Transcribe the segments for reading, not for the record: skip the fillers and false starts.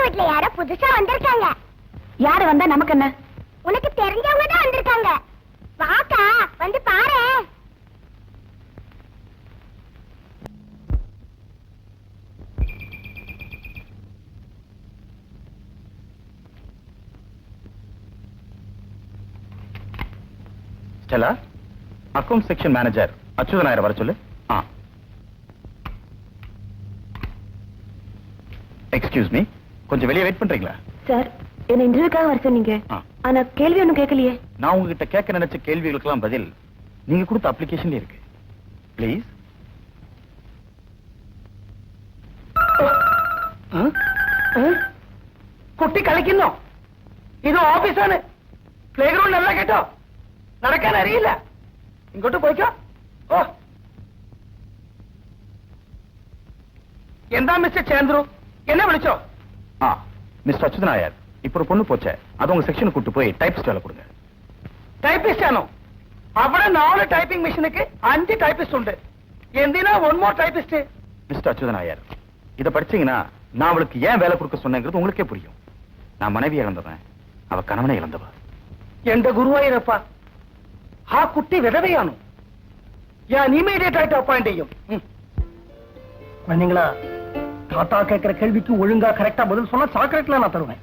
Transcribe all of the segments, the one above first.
வீட்டுல யாரோ புதுசா வந்திருக்காங்க. யாரு வந்தா நமக்கு என்ன? உனக்கு தெரிஞ்சவங்க தான் வந்திருக்காங்க. வாக்கா, வந்து பாரு. Stella, account section manager Achuthan Nair வர சொல்லு. எக்ஸ்கியூஸ் மீ, கொஞ்சம் வெளியே வெயிட் பண்றீங்களா? சார், என்ன இன்டர்வியூக்காக வர சொன்னீங்க. ஆனா கேள்வி ஒன்னும் கேட்கலையே. நான் உங்ககிட்ட கேட்க நினைச்ச கேள்விகளுக்கெல்லாம் பதில் நீங்க கொடுத்த அப்ளிகேஷன்ல இருக்கு. ப்ளீஸ். കുട്ടി കളിക്കുന്നു. ഇത് ഓഫീസാണ്. പ്ലേ ഗ്രൗണ്ട് അല്ല കേട്ടോ. നടക്കാൻ അറിയില്ല. ഇങ്ങോട്ട് പോയിക്കോ. ഓ, എന്താ മിസ്റ്റർ ചന്ദ്രു, എന്നെ വിളിച്ചോ? மிஸ்டர் அச்சுதன் நாயர், இப்ப ஒரு பொண்ணு போச்சே, அது உங்க செக்ஷனுக்கு கூட்டு போய் டைப்பிஸ்ட் வேலை கொடுங்க. ടൈപ്പിസ്റ്റ് ആണോ? അവിടെ 4 ടൈപ്പിംഗ് മെഷീനുக்கு 5 ടൈപ്പിസ്റ്റ് ഉണ്ട്. എന്തിനാ 1 more typist? Mister Achuthan Nair, இத படிச்சீங்கன்னா நான் அவளுக்கு ஏன் வேலை கொடுக்க சொன்னேங்கிறது உங்களுக்கே புரியும். நான் மனைவி இழந்தவன், அவ கணவனை இழந்தவ. എന്റെ ഗുരുവായൂരപ്പ, ആ കുട്ടി വിധവയാണോ? ഞാൻ ഇമീഡിയറ്റ് ആയിട്ട് അപ്പോയിന്റ് ചെയ്യും. நீங்களா தாத்தா கேட்கிற கேள்விக்கு ஒழுங்கா கரெக்டா பதில் சொன்னா சாக்லேட்ல நான் தருவேன்.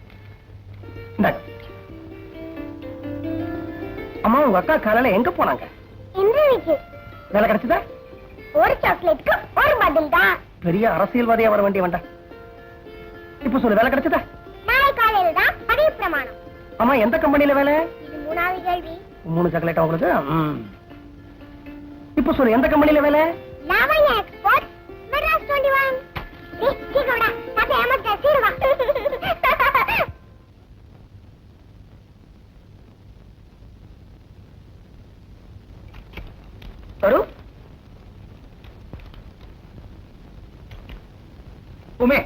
அம்மா, உங்க அக்கா காலையில எங்க போனாங்க? இன்டர்வியூக்கு. வேலை கிடைச்சதா? ஒரு சாக்லேட்டுக்கு ஒரு பதில் தான். பெரிய அரசியல்வாதியா வர வேண்டிய வேண்டாம். இப்ப சொல்லு, வேலை கிடைச்சதா? நாளை காலையில தான் பதவி பிரமாணம். அம்மா, எந்த கம்பெனில வேலை? இது 3வது கேள்வி. 3 சாக்லேட் உங்களுக்கு. இப்ப சொல்லு, எந்த கம்பெனில வேலை? லாவண்யா எக்ஸ்போர்ட், மெட்ராஸ் 21. சீக்கிரம்டா, நான் ஏமாத்த சீருவா. വരൂ. ഉമേ,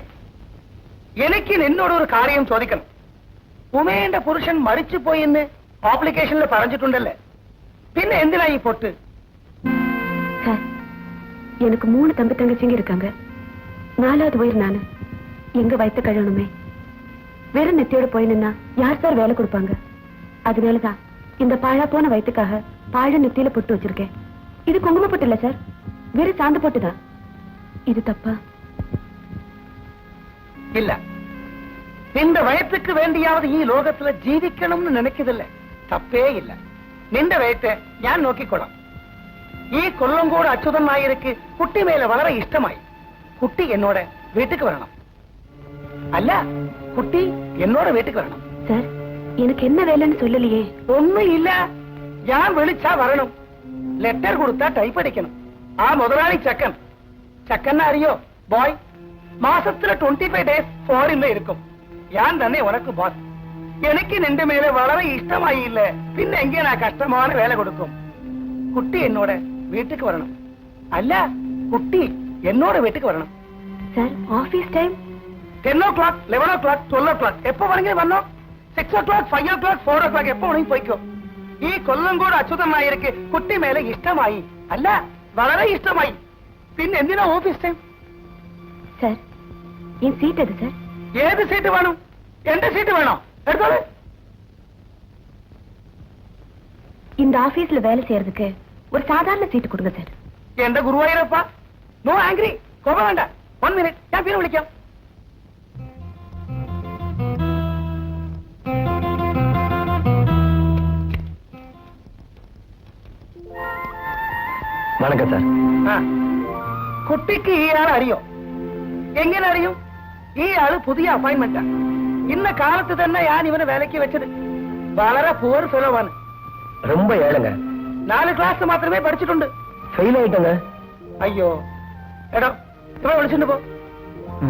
എനിക്ക് നിന്നോട് ഒരു കാര്യം ചോദിക്കണം. ഉമേന്റെ പുരുഷൻ മരിച്ചു പോയെന്ന് ആപ്ലിക്കേഷനിൽ പറഞ്ഞിട്ടുണ്ടല്ലേ, പിന്നെ എന്തിനാ ഈ പൊട്ട്? சார், எனக்கு 3 தம்பி தங்கச்சிங்க இருக்காங்க. 4வது உயிர் நானு. எங்க வயிற்று கழணுமே. வெறும் நெத்தியோட போய் நின்னா யார் சார் வேலை கொடுப்பாங்க? அதனாலதான் இந்த பாழா போன வயிற்றுக்காக பாழ நெத்தியில பொட்டு வச்சிருக்கேன். இது குங்கும பொட்டு இல்ல சார், வெறும் சாந்து பொட்டுதான். இது தப்பா? இல்ல, இந்த வயத்துக்கு வேண்டியாவது ഈ ലോകத்துல ജീവിക്കണമെന്ന് நினைக்குதில்ல. தப்பே இல்ல. നിന്റെ വയത്തെ ഞാൻ നോക്കിക്കോളാം. ഈ കൊല്ലംകോട് അച്യുതൻ നായർക്ക് കുട്ടി മേലെ വളരെ ഇഷ്ടമായി. കുട്ടി എന്നോട് വീട്ടിക്ക് വരണം. അല്ല, കുട്ടി എന്നോട് വീട്ടിക്ക് വരണം. சார், எனக்கு என்ன வேலைன்னு சொல்லலையே. ഒന്നും ഇല്ല, ഞാൻ വിളിച്ചാ വരണം. ലെറ്റർ കൊടുത്താ ടൈപ്പ് അടിക്കണം. ആ മുതലാളി ചക്കൻ, ചക്കന്നെ അറിയോ? ബോയ്, മാസത്തില് 25 days ഫോറിനിൽ ഇരിക്കും. ഞാൻ തന്നെ ഉനക്ക് ബോസ്. എനിക്ക് നിന്റെ മേലെ വളരെ ഇഷ്ടമായില്ലേ, പിന്നെ എങ്ങനെ കഷ്ടമാണ് വേല കൊടുക്കും. കുട്ടി എന്നോട് വീട്ടിക്ക് വരണം. അല്ല, കുട്ടി എന്നോട് വീട്ടിക്ക് വരണം. Sir, office time 10 o'clock, 11 o'clock, 12 o'clock எப்ப வேണമെങ്കിലും വന്നോ. 6 o'clock, 5 o'clock, 4 o'clock எப்ப வேണമെങ്കിലും പോയിക്കോ. ഈ കൊല്ലംകോട് അച്യുതൻ നായർക്ക് കുട്ടി മേലെ ഇഷ്ടമായി. അല്ല, വളരെ ഇഷ്ടമായി. പിന്നെ എന്തിനാ ഓഫീസ് ടൈം? சார், என் சீட் எது சார்? ഏത് സീറ്റ് വേണം? എന്റെ സീറ്റ് വേണോ? എടുത്തോളൂ. இந்த ஆபீஸ்ல வேலை செய்யறதுக்கு ஒரு சாதாரண சீட்டு கொடுங்க சார். എന്റെ ഗുരുവായൂരപ്പ, നോ ആംഗ്രി, കോപം വേണ്ട. 1 minute, ഞാൻ പിന്നെ വിളിക്കാം. வணக்கம் சார். കുട്ടിക്ക് ഈ ആൾ അറിയോ? എങ്ങനെ അറിയും? ഈ ആള് പുതിയ അപ്പോയിന്റ്മെന്റാ. ഇന്ന കാലത്ത് തന്നെ ഞാൻ ഇവനെ വേലയ്ക്ക് വെച്ചത്. വളരെ പൂർ ഫെലോവാണ്. ரொம்ப ஏழுங்க. 4 ക്ലാസ് മാത്രമേ പഠിച്ചിട്ടുണ്ട്. ஃபெயில் ஆயிட்டங்க. അയ്യോ, എടോ, ഇവ വിളിച്ചിട്ട് പോ.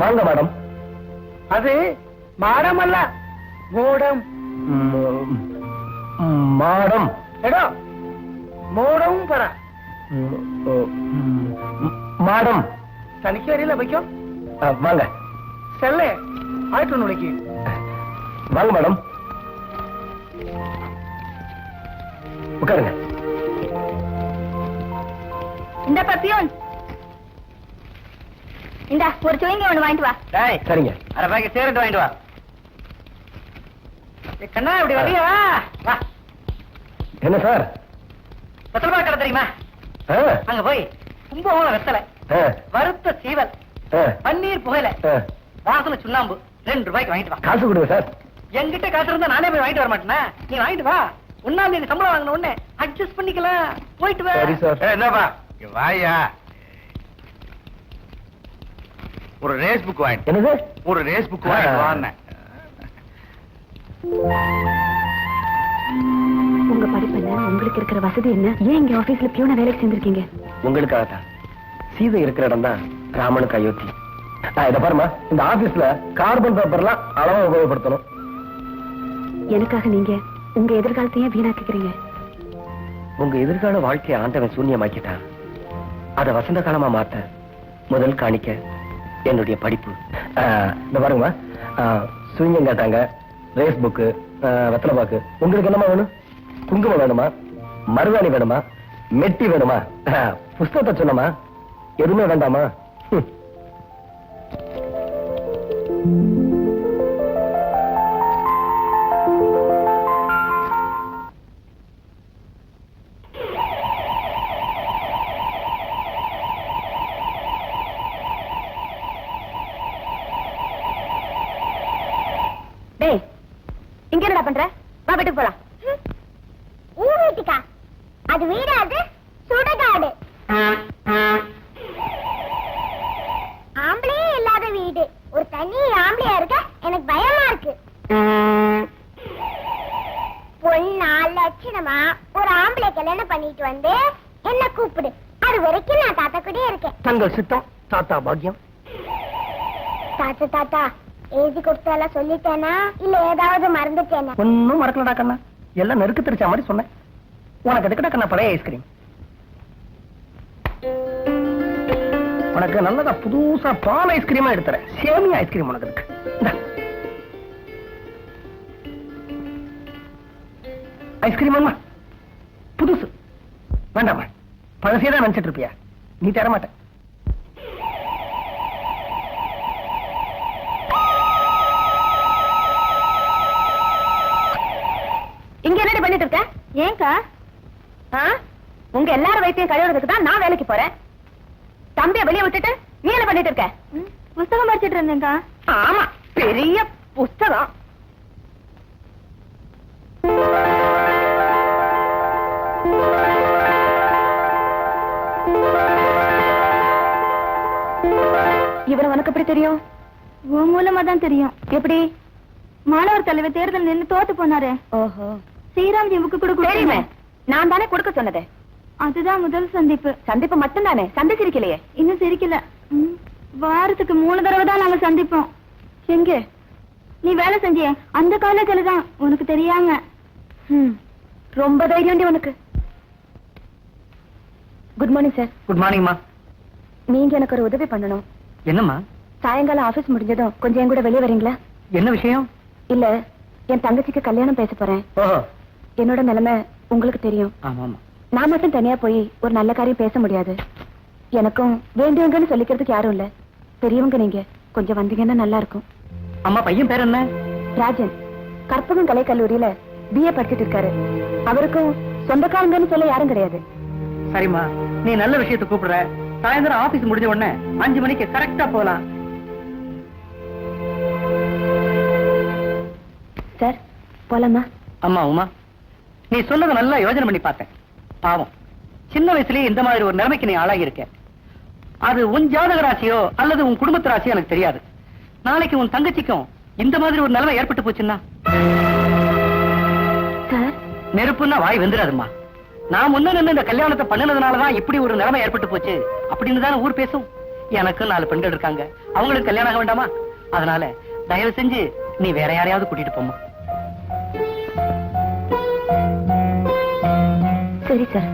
வாங்க மேடம். അത് മാഡമല്ല, മോഡം. மாடம். എടോ, മോഡവും പറ. மாடம். തനിക്ക് വരില്ല, വയ്ക്കോ. வாங்க. செல்லே, ആയിട്ടൊന്ന് വിളിക്ക്. வாங்க மேடம். உட்காருங்க. இந்த பப்பியோன், இந்த ஒரு சுவங்க ஒண்ணு வாங்கிட்டு வா. சரிங்க. அரை பாக்கெட் சேரட் வாங்கிட்டு வா. கண்ணா இப்படி வரியா? வா. என்ன சார்? வெத்தலை கடை தெரியுமா? அங்க போய் கும்பகோணம் வெத்தலை, வறுத்த சீவல், பன்னீர் புகையில, வாசன சுண்ணாம்பு 2 ரூபாய்க்கு வாங்கிட்டு வா. காசு கொடுங்க சார். என்கிட்ட காசு இருந்தா நானே போய் வாங்கிட்டு வர மாட்டேனா? நீ வாங்கிட்டு வா. 1ஆம் தேதி சம்பளம் வாங்கின உடனே அட்ஜஸ்ட் பண்ணிக்கலாம். போயிட்டு வா. சரி சார். என்னப்பா வாயா, ஒரு ரேஸ் புக் வாங்கிட்டு, என்னது? ஒரு ரேஸ் புக் வாங்கிட்டு வாங்க. உங்க படிப்பு என்ன, உங்களுக்கு இருக்கிற வசதி என்ன, ஏன் இங்க ஆபீஸ்ல பியூனா வேலைக்கு சேர்ந்திருக்கீங்க? உங்களுக்காகத்தான். சீதை இருக்கிற இடம் தான் ராமனுக்கு அயோத்தி. இத பாருமா, இந்த ஆபீஸ்ல கார்பன் பேப்பர்லாம் அளவா உபயோகப்படுத்தணும். எனக்காக நீங்க உங்க எதிர்காலத்தையே வீணாக்குறீங்க. உங்க எதிர்கால வாழ்க்கையை ஆண்டவன் சூன்யமாக்கிட்டான். அத வசந்த காலமா மாத்த முதல் காணிக்க என்னுடைய படிப்பு. இந்த பாருங்கம்மா, சூன்யம் கேட்டாங்க, ரேஸ் புக்கு, வெத்தலை பாக்கு. உங்களுக்கு என்னமா வேணும்? குங்குமம் வேணுமா? மருதாணி வேணுமா? மெட்டி வேணுமா? புஸ்தகத்தை சொன்னமா? எதுவுமே வேண்டாமா? டேய், இங்க என்னடா பண்ற? வா வீட்டுக்கு போலாம். உன் வீட்டுக்கா? அது வீடாது, சுடுகாடு. ஆம்பளையே இல்லாத வீடு. ஒரு தனி ஆம்பளையா இருக்க எனக்கு பயமா இருக்கு. பொண்ணா லட்சணமா ஒரு ஆம்பளை கல்யாணம் பண்ணிட்டு வந்து என்ன கூப்பிடு. அது வரைக்கும் நான் தாத்தா கூடயே இருக்கேன். தங்கள் சித்தம் தாத்தா பாக்கியம். தாத்தா தாத்தா எழுதி கொடுத்தால சொல்லிட்டேனா இல்ல ஏதாவது மறந்துட்டேனா? ஒன்னும் மறக்கலடா கண்ணா, எல்லாம் நெருக்கு தெரிச்ச மாதிரி சொன்னேன். உனக்கு எதுக்கடா கண்ணா பழைய ஐஸ்கிரீம்? உனக்கு நல்லதா புதுசா பால் ஐஸ்கிரீமா எடுத்துறேன். சேமியா ஐஸ்கிரீம் உனக்கு இருக்கு. ஐஸ்கிரீம் அம்மா புதுசு வேண்டாமா? பழசேதான் நினைச்சிட்டு இருப்பியா? நீ தர மாட்டேன். இங்க என்னடி பண்ணிட்டு இருக்க? ஏங்கா? உங்க எல்லாரும் வைத்தியம் கழுவுறதுக்கு தான் நான் வேலைக்கு போறேன். தம்பிய வெளியே விட்டுட்டு நீ என்ன பண்ணிட்டு இருக்க? புஸ்தகம் படிச்சிட்டு இருந்தேங்கா. ஆமா, பெரிய புஸ்தகம். இவரை உனக்கு எப்படி தெரியும்? உன் மூலமா தான் தெரியும். எப்படி? மாணவர் தலைவர் தேர்தல் நின்று தோத்து போனாரே. ஓஹோ, ஸ்ரீராம்ஜி புக்கு கொடுக்க தெரியுமே. நான் தானே கொடுக்க சொன்னது. அதுதான் முதல் சந்திப்பு. சந்திப்பு மட்டும் தானே, சந்தை சிரிக்கலையே. இன்னும் சிரிக்கல. வாரத்துக்கு 3 தடவை தான் நாங்க சந்திப்போம். எங்க நீ வேலை செஞ்சிய அந்த காலேஜ்ல தான், உனக்கு தெரியாம. ரொம்ப தைரியம் உனக்கு. Good morning sir. குட் மார்னிங்மா. நீங்க எனக்கு ஒரு உதவி பண்ணணும். என்னம்மா? சாயங்காலம் ஆபீஸ் முடிஞ்சதும் கொஞ்சம் என் கூட வெளியே வரீங்களா? என்ன விஷயம்? இல்ல, என் தங்கச்சிக்கு கல்யாணம் பேச போறேன். என்னோட நிலைமை உங்களுக்கு தெரியும். நான் மட்டும் தனியா போய் ஒரு நல்ல காரியம் பேச முடியாது. எனக்கும் வேண்டியவங்கன்னு சொல்லிக்கிறதுக்கு யாரும் இல்ல. பெரியவங்க நீங்க கொஞ்சம் வந்தீங்கன்னா நல்லா இருக்கும். அம்மா, பையன் பேர் என்ன? ராஜன். கற்பகம் கலை கல்லூரியில BA படிச்சிட்டு இருக்காரு. அவருக்கும் சொந்தக்காரங்கன்னு சொல்ல யாரும் கிடையாது. சரிம்மா, நீ நல்ல விஷயத்தை கூப்பிடுற. சாயந்தரம் ஆபீஸ் முடிஞ்ச உடனே 5 மணிக்கு கரெக்டா போலாம். சார், போலாமா? அம்மா உமா, நீ சொன்னதை நல்லா யோசனை பண்ணி பார்த்தேன். பாவம், சின்ன வயசுலயே இந்த மாதிரி ஒரு நிலைமைக்கு நீ ஆளாகி இருக்க. அது உன் ஜாதக ராசியோ அல்லது உன் குடும்பத்து ராசியோ எனக்கு தெரியாது. நாளைக்கு உன் தங்கச்சிக்கும் இந்த மாதிரி ஒரு நிலைமை ஏற்பட்டு போச்சுன்னா சார், நெருப்புன்னா வாய் வெந்துடாதுமா. நான் முன்ன நின்று இந்த கல்யாணத்தை பண்ணினதுனாலதான் இப்படி ஒரு நிலைமை ஏற்பட்டு போச்சு அப்படின்னு தானே ஊர் பேசும். எனக்கு 4 பெண்கள் இருக்காங்க, அவங்களுக்கு கல்யாணம் ஆக வேண்டாமா? அதனால தயவு செஞ்சு நீ வேற யாரையாவது கூட்டிட்டு போமா. சரி சார்.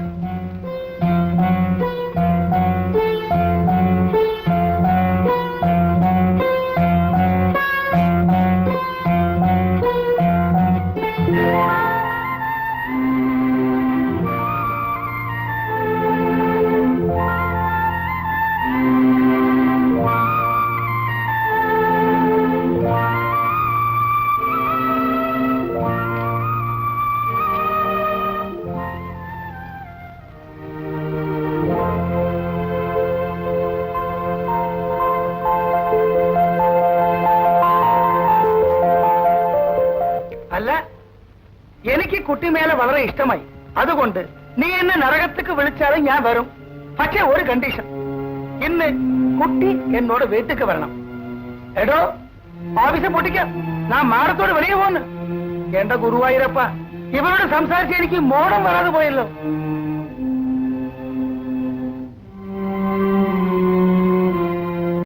എനിക്ക് കുട്ടി മേലെ വളരെ ഇഷ്ടമായി. അതുകൊണ്ട് നീ എന്നെ നരകത്തേക്ക് വിളിച്ചാലും ഞാൻ വരും. പക്ഷെ ഒരു കണ്ടീഷൻ, ഇന്ന് കുട്ടി എന്നോട് വീട്ടിലേക്ക് വരണം. എടോ ഓഫീസ് പൊട്ടിക്കാം, ഞാൻ മാടത്തോട് വെളിയെ പോന്ന്. എന്റെ ഗുരുവായൂരപ്പ, ഇവരോട് സംസാരിച്ച് എനിക്ക് മോഡം വരാതെ പോയല്ലോ.